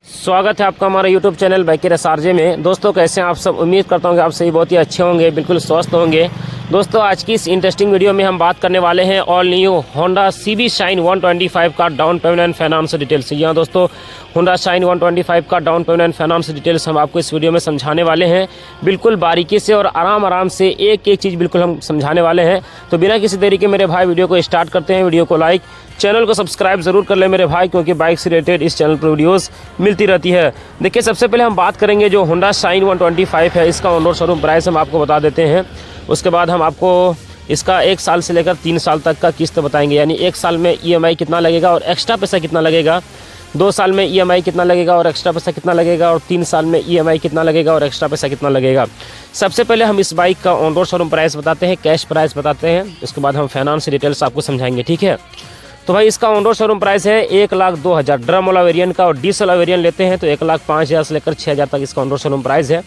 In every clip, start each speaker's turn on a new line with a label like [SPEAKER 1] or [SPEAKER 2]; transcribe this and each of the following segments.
[SPEAKER 1] स्वागत है आपका हमारे YouTube चैनल बाइकर SRJ में। दोस्तों कैसे हैं आप सब? उम्मीद करता हूँ कि आप सभी बहुत ही अच्छे होंगे, बिल्कुल स्वस्थ होंगे। दोस्तों आज की इस इंटरेस्टिंग वीडियो में हम बात करने वाले हैं all new Honda CB shine 125 का down payment and finance details. यहाँ दोस्तों होंडा शाइन 125 का down payment and finance details हम आपको इस वीडियो में समझाने वाले हैं, बिल्कुल बारीकी से और आराम से एक एक चीज़ बिल्कुल हम समझाने वाले हैं। तो बिना किसी देरी के मेरे भाई वीडियो को स्टार्ट करते हैं। वीडियो को लाइक, चैनल को सब्सक्राइब जरूर कर ले मेरे भाई, क्योंकि बाइक से रिलेटेड इस चैनल पर वीडियोस मिलती रहती है। देखिए सबसे पहले हम बात करेंगे जो होंडा शाइन 125 है, इसका ऑन रोड शोरूम प्राइस हम आपको बता देते हैं। उसके बाद हम आपको इसका 1 साल से लेकर 3 साल तक का किस्त बताएंगे, यानी 1 साल में EMI कितना लगेगा और एक्स्ट्रा पैसा कितना लगेगा, 2 साल में EMI कितना लगेगा और एक्स्ट्रा पैसा कितना लगेगा, और 3 साल में EMI कितना लगेगा और एक्स्ट्रा पैसा कितना लगेगा। सबसे पहले हम इस बाइक का ऑन रोड शोरूम प्राइस बताते हैं, कैश प्राइस बताते हैं। उसके बाद हम फाइनेंस डिटेल्स आपको समझाएंगे, ठीक है। तो भाई इसका ऑन रोड शोरूम प्राइस है 1,02,000 ड्रम वाला वेरिएंट का, और डीजल वाला वेरिएंट लेते हैं तो 1,05,000 से लेकर 6,000 तक इसका ऑन रोड शोरूम प्राइस है,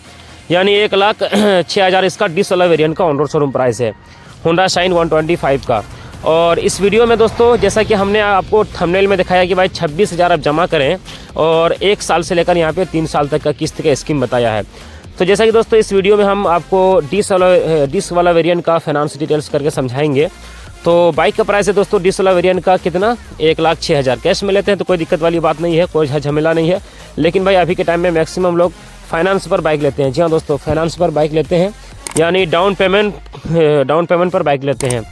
[SPEAKER 1] यानी 1,06,000 इसका डीजल वाला वेरिएंट का ऑन रोड शोरूम प्राइस है होंडा शाइन 125 का। और इस वीडियो में दोस्तों जैसा कि हमने आपको थंबनेल में दिखाया कि भाई 26,000 आप जमा करें और 1 साल से लेकर यहाँ पे 3 साल तक का किस्त का स्कीम बताया है। तो जैसा कि दोस्तों इस वीडियो में हम आपको डीजल वाला वेरिएंट का फाइनेंस डिटेल्स करके समझाएंगे। तो बाइक का प्राइस है दोस्तों डीजल वाला वेरिएंट का कितना, 1,06,000। कैश में लेते हैं तो कोई दिक्कत वाली बात नहीं है, कोई झमेला नहीं है। लेकिन भाई अभी के टाइम में मैक्सिमम लोग फाइनेंस पर बाइक लेते हैं। जी हाँ दोस्तों, फाइनेंस पर बाइक लेते हैं, यानी डाउन पेमेंट पर बाइक लेते हैं।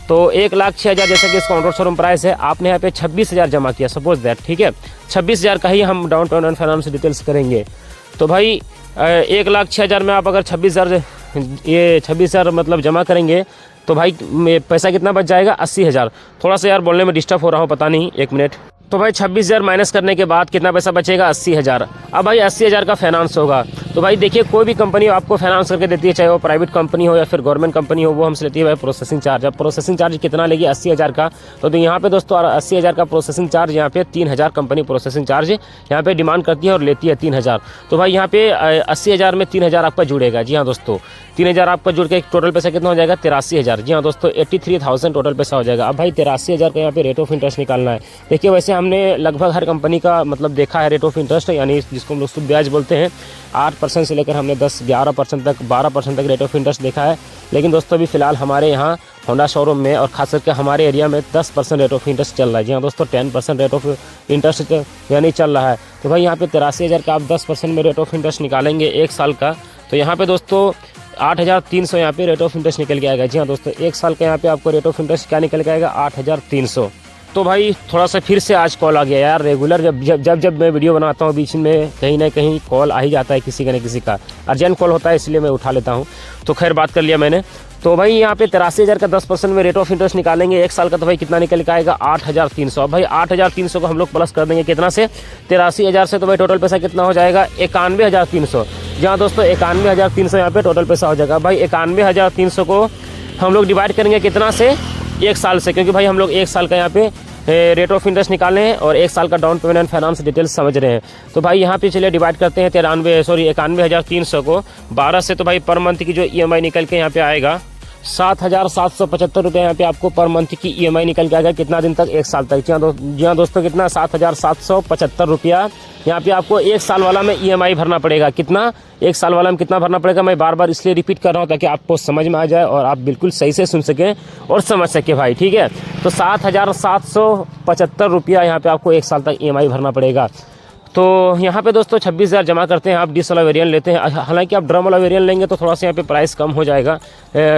[SPEAKER 1] तो 1,06,000 जैसा कि इसका ऑन रोड शोरूम प्राइस है, आपने यहाँ पे 26,000 जमा किया सपोज दैट, ठीक है। 26,000 का ही हम down payment and finance details करेंगे। तो भाई 1,06,000 में आप अगर 26,000 मतलब जमा करेंगे तो भाई पैसा कितना बच जाएगा, 80,000। थोड़ा सा यार बोलने में डिस्टर्ब हो रहा हूँ, पता नहीं, 1 मिनट। तो भाई 26,000 माइनस करने के बाद कितना पैसा बचेगा, 80,000। अब भाई 80,000 का फाइनेंस होगा। तो भाई देखिए कोई भी कंपनी आपको फाइनेंस करके देती है, चाहे वो प्राइवेट कंपनी हो या फिर गवर्नमेंट कंपनी हो, वो हमसे लेती है भाई प्रोसेसिंग चार्ज। अब प्रोसेसिंग चार्ज कितना लेगी, 80,000 का। तो यहाँ पे दोस्तों 80,000 का प्रोसेसिंग चार्ज, यहाँ पे 3,000 कंपनी प्रोसेसिंग चार्ज यहाँ पे डिमांड करती है और लेती है 3,000। तो भाई यहाँ पे 80,000 में 3,000 आपका जुड़ेगा। जी हाँ दोस्तों, 3,000 आपका जुड़ के टोटल पैसा कितना हो जाएगा, 83,000। जी हाँ दोस्तों, 83,000 टोटल पैसा हो जाएगा। अब भाई 83,000 का यहाँ पे रेट ऑफ इंटरेस्ट निकालना है। देखिए वैसे हमने लगभग हर कंपनी का मतलब देखा है रेट ऑफ इंटरेस्ट, यानी जिसको हम लोग सूद ब्याज बोलते हैं, 8% से लेकर हमने 10-11% तक 12% तक रेट ऑफ इंटरेस्ट देखा है। लेकिन दोस्तों अभी फिलहाल हमारे यहाँ होंडा शोरूम में और खास करके हमारे एरिया में 10% रेट ऑफ इंटरेस्ट चल रहा है। जी हाँ दोस्तों, 10% रेट ऑफ इंटरेस्ट यानी चल रहा है। तो भाई यहाँ पे 83,000 का आप 10% में रेट ऑफ इंटरेस्ट निकालेंगे 1 साल का, तो यहाँ पे दोस्तों 8,300 यहाँ पे रेट ऑफ इंटरेस्ट निकल के आएगा। जी हाँ दोस्तों, 1 साल का यहाँ पे आपको रेट ऑफ इंटरेस्ट क्या निकल के आएगा, 8,300। तो भाई थोड़ा सा फिर से आज कॉल आ गया यार। रेगुलर जब मैं वीडियो बनाता हूँ बीच में कहीं ना कहीं कॉल आ ही जाता है, किसी का न किसी का अर्जेंट कॉल होता है, इसलिए मैं उठा लेता हूँ। तो खैर बात कर लिया मैंने। तो भाई यहाँ पे 83,000 का 10% में रेट ऑफ इंटरेस्ट निकालेंगे 1 साल का, तो भाई कितना निकल के आएगा, 8,300। अब भाई 8,300 को हम लोग प्लस कर देंगे कितना से, 83,000 से। तो भाई टोटल पैसा कितना हो जाएगा, 91,300। जहाँ दोस्तों 91,300 यहाँ पे टोटल पैसा हो जाएगा। भाई 91,300 को हम लोग डिवाइड करेंगे कितना से, 1 साल से, क्योंकि भाई हम लोग 1 साल का यहाँ पे रेट ऑफ इंटरेस्ट निकालने हैं और 1 साल का down payment and finance details समझ रहे हैं। तो भाई यहाँ पे चलिए डिवाइड करते हैं 91,300 को 12 से। तो भाई पर मंथ की जो EMI निकल के यहाँ पे आएगा 7,775 रुपये यहाँ पे आपको पर मंथ की EMI निकल के आएगा। कितना दिन तक, 1 साल तक। जी हाँ दोस्तों, कितना, 7,775 रुपया यहाँ पे आपको 1 साल वाला में EMI भरना पड़ेगा। कितना, 1 साल वाला में कितना भरना पड़ेगा, मैं बार बार इसलिए रिपीट कर रहा हूँ ताकि आपको समझ में आ जाए और आप बिल्कुल सही से सुन सकें और समझ सके भाई, ठीक है। तो 7,775 रुपया यहाँ पे आपको 1 साल तक EMI भरना पड़ेगा। तो यहाँ पे दोस्तों 26,000 जमा करते हैं, आप डीजल वाला वेरिएंट लेते हैं। हालांकि आप ड्रम वाला वेरिएंट लेंगे तो थोड़ा सा यहाँ पे प्राइस कम हो जाएगा,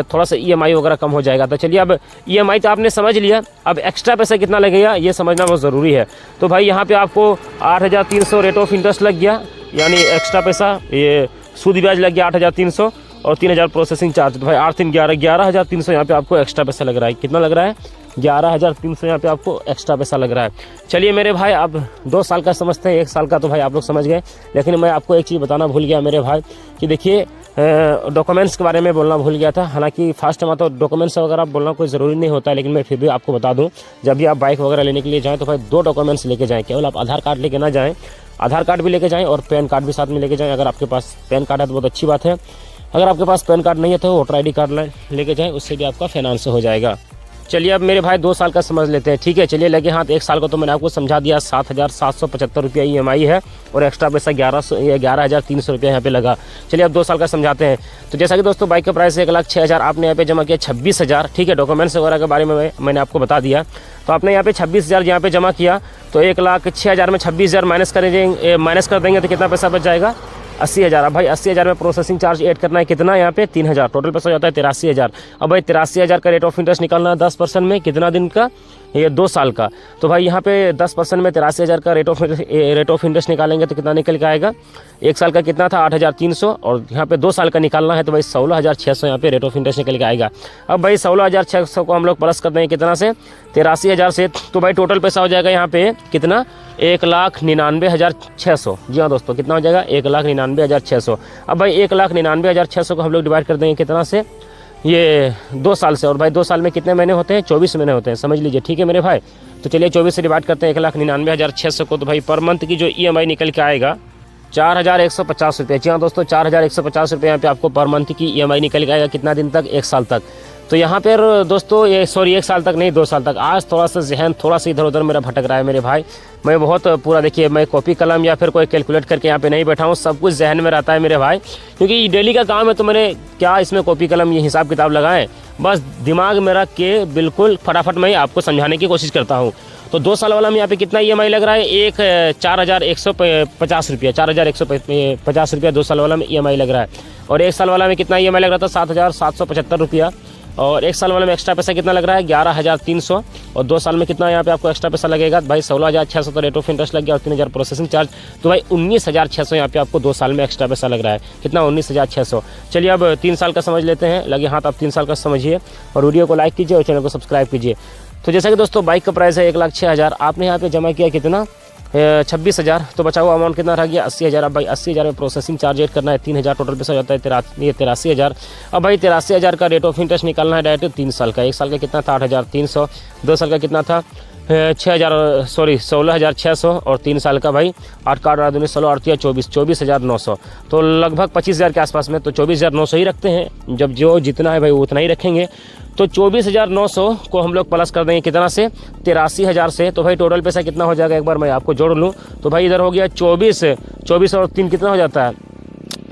[SPEAKER 1] थोड़ा सा EMI वगैरह कम हो जाएगा। तो चलिए अब EMI तो आपने समझ लिया, अब एक्स्ट्रा पैसा कितना लगेगा ये समझना बहुत ज़रूरी है। तो भाई यहाँ पे आपको 8,300 रेट ऑफ इंटरेस्ट लग गया, यानी एक्स्ट्रा पैसा ये सूद ब्याज लग गया 8,300 और 3,000 प्रोसेसिंग चार्ज। तो भाई 11,300 यहाँ पे आपको एक्स्ट्रा पैसा लग रहा है। कितना लग रहा है, 11,300 यहाँ पे आपको एक्स्ट्रा पैसा लग रहा है। चलिए मेरे भाई, अब 2 साल का समझते हैं, 1 साल का तो भाई आप लोग समझ गए। लेकिन मैं आपको एक चीज़ बताना भूल गया मेरे भाई कि देखिए डॉक्यूमेंट्स के बारे में बोलना भूल गया था। हालांकि फर्स्ट में तो डॉक्यूमेंट्स वगैरह बोलना कोई ज़रूरी नहीं होता है, लेकिन मैं फिर भी आपको बता दूं, जब भी आप बाइक वगैरह लेने के लिए जाएँ तो भाई 2 डॉक्यूमेंट्स लेके जाएँ। केवल आप आधार कार्ड लेके ना जाएँ, आधार कार्ड भी लेके जाएँ और पैन कार्ड भी साथ में लेके जाएँ। अगर आपके पास पैन कार्ड है तो बहुत अच्छी बात है, अगर आपके पास पैन कार्ड नहीं है तो वोटर ID कार्ड लेके जाएँ, उससे भी आपका फाइनेंस हो जाएगा। चलिए अब मेरे भाई 2 साल का समझ लेते हैं, ठीक है। चलिए लगे हाथ 1 साल का तो मैंने आपको समझा दिया, 7,775 रुपया EMI है और एक्स्ट्रा पैसा 11,300 रुपया यहाँ पे लगा। चलिए अब 2 साल का समझाते हैं। तो जैसा कि दोस्तों बाइक का प्राइस है 1,06,000, आपने यहाँ पे जमा किया 26,000, ठीक है। डॉक्यूमेंट्स वगैरह के बारे में मैंने आपको बता दिया। तो आपने यहाँ पे 26,000 यहाँ पे जमा किया, तो 1,06,000 में 26,000 माइनस कर देंगे तो कितना पैसा बच जाएगा? 80,000। अब भाई 80,000 में प्रोसेसिंग चार्ज ऐड करना है कितना यहाँ पे? 3,000। टोटल पैसा हो जाता है 83,000। अब भाई 83,000 का रेट ऑफ इंटरेस्ट निकालना है 10% में, कितना दिन का? ये 2 साल का। तो भाई यहाँ पे 10% में 83,000 का रेट ऑफ इंटरेस्ट निकालेंगे तो कितना निकल के आएगा? 1 साल का कितना था? 8,300, और यहाँ पे 2 साल का निकालना है तो भाई 16,600 यहाँ पे रेट ऑफ इंटरेस्ट निकल के आएगा। अब भाई 16,600 को हम लोग प्लस कर देंगे कितना से? 83,000 से, तो भाई टोटल पैसा हो जाएगा यहाँ पे कितना? 1,99,600। जी हाँ दोस्तों, कितना हो जाएगा? 1,99,600। अब भाई 1,99,600 को हम लोग डिवाइड कर देंगे कितना से? ये 2 साल से। और भाई 2 साल में कितने महीने होते हैं? 24 महीने होते हैं, समझ लीजिए, ठीक है मेरे भाई। तो चलिए 24 से डिवाइड करते हैं 1,99,600 को, तो भाई पर मंथ की जो EMI निकल के आएगा 4,150 रुपये। जी हाँ दोस्तों, 4,150 रुपये यहाँ पे आपको पर मंथ की EMI निकल के आएगा। कितना दिन तक? 1 साल तक। तो यहाँ पर दोस्तों 1 साल तक नहीं, 2 साल तक। आज थोड़ा सा जहन थोड़ा सा इधर उधर मेरा भटक रहा है मेरे भाई। मैं बहुत पूरा, देखिए मैं कॉपी कलम या फिर कोई कैलकुलेट करके यहाँ पे नहीं बैठा हूँ, सब कुछ जहन में रहता है मेरे भाई, क्योंकि डेली का काम है। तो मैंने क्या इसमें कॉपी कलम ये हिसाब किताब लगाएं, बस दिमाग में रख के बिल्कुल फटाफट मैं आपको समझाने की कोशिश करता हूँ। तो 2 साल वाला में यहाँ पे कितना EMI लग रहा है? 4,150 रुपया, 4,150 रुपया 2 साल वाला में EMI लग रहा है। और 1 साल वाला में कितना EMI लग रहा था? 7,775 रुपया। और 1 साल वाले में एक्स्ट्रा पैसा कितना लग रहा है? 11,300। और 2 साल में कितना यहाँ पे आपको एक्स्ट्रा पैसा लगेगा? भाई 16,600 तो रेट ऑफ इंटरेस्ट लग गया और 3,000 प्रोसेसिंग चार्ज, तो भाई 19,600 यहाँ पे आपको 2 साल में एक्स्ट्रा पैसा लग रहा है। कितना? 19,600। चलिए अब 3 साल का समझ लेते हैं। लगे हाथ, आप 3 साल का समझिए और वीडियो को लाइक कीजिए और चैनल को सब्सक्राइब कीजिए। तो जैसा कि दोस्तों बाइक का प्राइस है 1,06,000, आपने यहाँ पे जमा किया कितना? 26,000। तो बचा हुआ अमाउंट कितना रह गया? 80,000। अब भाई 80,000 में प्रोसेसिंग चार्ज ऐड करना है 3,000, टोटल पैसा हो जाता है 83,000। अब भाई 83,000 का रेट ऑफ इंटरेस्ट निकालना है डायरेक्ट 3 साल का। 1 साल का कितना था? 8,300। 2 साल का कितना था? 16,600। और 3 साल का भाई 8 का 8 16 8 24,900। तो लगभग 25,000 के आसपास में। तो 24,900 ही रखते हैं, जब जो जितना है भाई वो उतना ही रखेंगे। तो 24,900 को हम लोग प्लस कर देंगे कितना से? 83,000 से। तो भाई टोटल पैसा कितना हो जाएगा? एक बार मैं आपको जोड़ लूँ तो भाई इधर हो गया 24 और 3 कितना हो जाता है?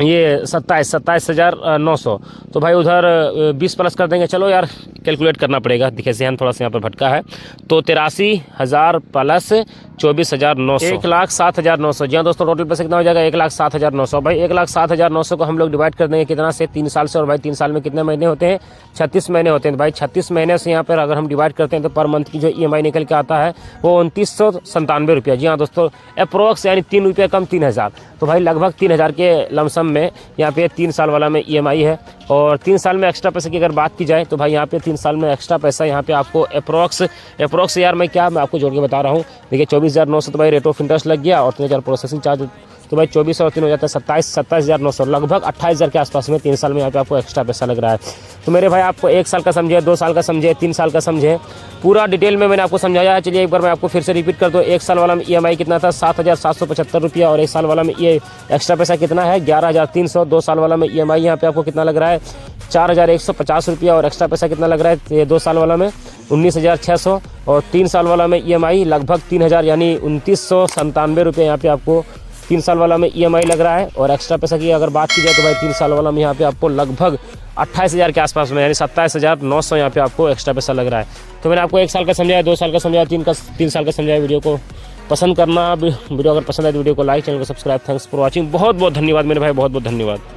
[SPEAKER 1] ये 27,900। तो भाई उधर 20 प्लस कर देंगे। चलो यार कैलकुलेट करना पड़ेगा, देखिए जहन थोड़ा सा यहाँ पर भटका है। तो 83,000 प्लस 24,900, 1,07,900। जी हाँ दोस्तों, टोटल पैसे कितना हो जाएगा? 1,07,900। भाई 1,07,900 को हम लोग डिवाइड कर देंगे कितना से? 3 साल से। और भाई 3 साल में कितने महीने होते हैं? 36 महीने होते हैं। भाई 36 महीने से यहाँ पर अगर हम डिवाइड करते हैं तो पर मंथ की जो EMI निकल के आता है वो 2,997 रुपया। जी हाँ दोस्तों, अप्रोक्स यानी 3 रुपये कम 3,000। तो भाई लगभग 3,000 के लमसम में यहाँ पे 3 साल वाला में EMI है। और 3 साल में एक्स्ट्रा पैसे की अगर बात की जाए तो भाई यहाँ पे 3 साल में एक्स्ट्रा पैसा यहाँ पे आपको अप्रोक्स यार मैं आपको जोड़ के बता रहा हूँ। देखिए 24,900 तो भाई रेट ऑफ इंटरेस्ट लग गया और 3,000 प्रोसेसिंग चार्ज, तो भाई 24 और 3 हो जाता है 27,900, लगभग 28,000 के आसपास में 3 साल में यहाँ पे आपको एक्स्ट्रा पैसा लग रहा है। तो मेरे भाई आपको 1 साल का समझे, 2 साल का समझे, 3 साल का समझे, पूरा डिटेल में मैंने आपको समझाया है। चलिए एक बार मैं आपको फिर से रिपीट कर दूँ। 1 साल वाला में EMI कितना था? 7,775 रुपया। और 1 साल वाला में ये एक्स्ट्रा पैसा कितना है? 11,300। 2 साल वाला में EMI यहाँ पे आपको कितना लग रहा है? 4,150 रुपया। और एक्स्ट्रा पैसा कितना लग रहा है 2 साल वाला में? 19,600। और 3 साल वाला में EMI लगभग 3,000 यानी 2,997 रुपये यहाँ पे आपको 3 साल वाला में EMI लग रहा है। और एक्स्ट्रा पैसा की अगर बात की जाए तो भाई 3 साल वाला में यहाँ पे आपको लगभग 28,000 के आसपास में यानी 27,900 यहाँ पे आपको एक्स्ट्रा पैसा लग रहा है। तो मैंने आपको 1 साल का समझाया, 2 साल का समझाया, 3 साल का समझाया। वीडियो को पसंद करना, वीडियो अगर पसंद आए तो वीडियो को लाइक, चैनल को सब्सक्राइब। Thanks for watching. बहुत बहुत धन्यवाद मेरे भाई, बहुत बहुत धन्यवाद।